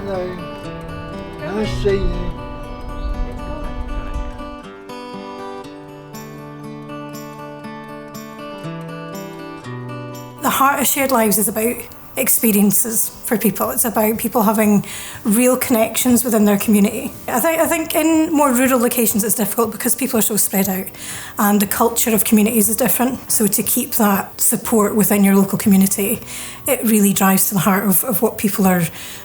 Hello. Nice to see you. The heart of Shared Lives is about experiences for people. It's about people having real connections within their community. I think in more rural locations it's difficult because people are so spread out and the culture of communities is different. So to keep that support within your local community, it really drives to the heart of what people are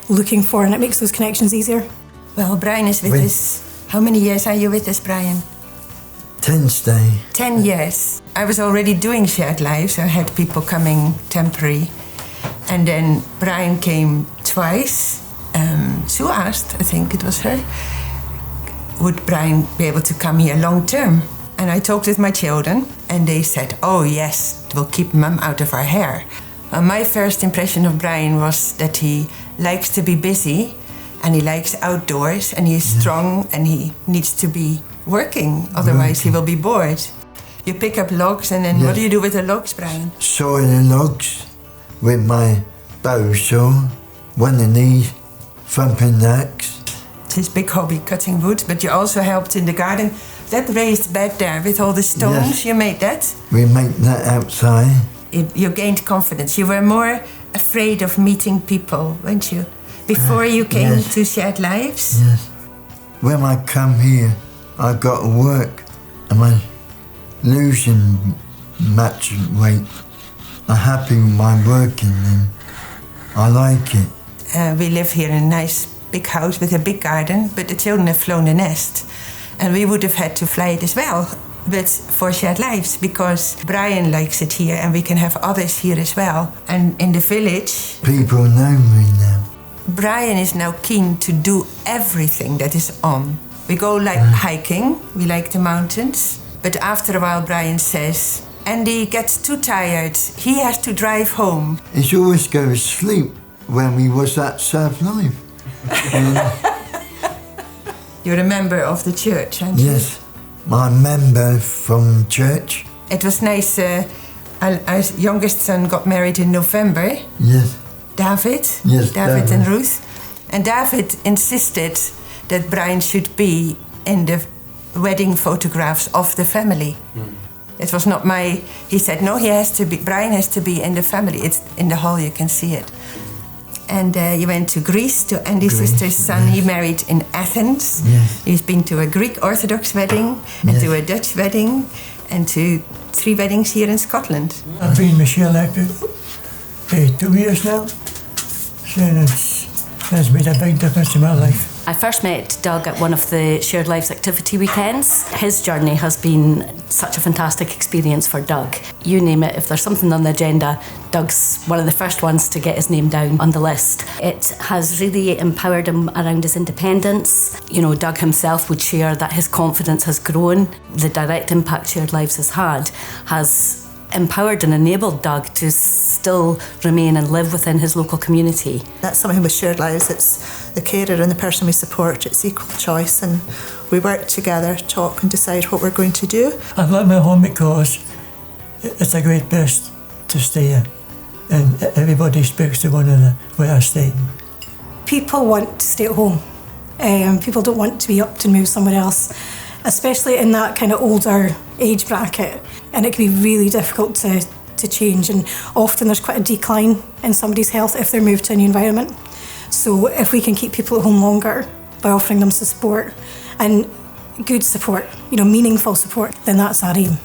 looking for, and it makes those connections easier. Well, Brian is with us. How many years are you with us, Brian? 10 stay. 10 years. I was already doing Shared Lives. I had people coming temporary. And then Brian came twice. Sue asked, I think it was her, would Brian be able to come here long term? And I talked with my children and they said, oh yes, it will keep Mum out of our hair. My first impression of Brian was that he likes to be busy and he likes outdoors and he's strong and he needs to be working, otherwise he will be bored. You pick up logs and then what do you do with the logs, Brian? Saw the logs with my bow saw, one of these, thumping the axe. It's his big hobby, cutting wood, but you also helped in the garden. That raised bed there with all the stones, you made that? We make that outside. You gained confidence. You were more afraid of meeting people, weren't you? Before you came to Shared Lives? Yes. When I come here, I got to work. And I'm losing much weight. I'm happy with my working and I like it. We live here in a nice big house with a big garden, but the children have flown the nest. And we would have had to fly it as well, but for Shared Lives, because Brian likes it here and we can have others here as well. And in the village... People know me now. Brian is now keen to do everything that is on. We go like hiking, we like the mountains, but after a while Brian says, Andy gets too tired, he has to drive home. He always go to sleep when we was at South Life. You're a member of the church, aren't you? Yes, I'm a member from church. It was nice, our youngest son got married in November. Yes. David? Yes, David and Ruth. And David insisted that Brian should be in the wedding photographs of the family. It was not he said, no, Brian has to be in the family. It's in the hall, you can see it. And he went to Greece, to Andy's sister's son. He married in Athens. Yes. He's been to a Greek Orthodox wedding and to a Dutch wedding and to 3 weddings here in Scotland. I've been Michelle active for 2 years now. So it's made a big difference in my life. I first met Doug at one of the Shared Lives activity weekends. His journey has been such a fantastic experience for Doug. You name it, if there's something on the agenda, Doug's one of the first ones to get his name down on the list. It has really empowered him around his independence. You know, Doug himself would share that his confidence has grown. The direct impact Shared Lives has had has empowered and enabled Doug to still remain and live within his local community. That's something with Shared Lives. It's the carer and the person we support. It's equal choice, and we work together, talk and decide what we're going to do. I've let my home because it's a great place to stay in, and everybody speaks to one another where I stay. People want to stay at home. People don't want to be up to move somewhere else, especially in that kind of older age bracket, and it can be really difficult to change, and often there's quite a decline in somebody's health if they're moved to a new environment. So if we can keep people at home longer by offering them support and good support, meaningful support, then that's our aim.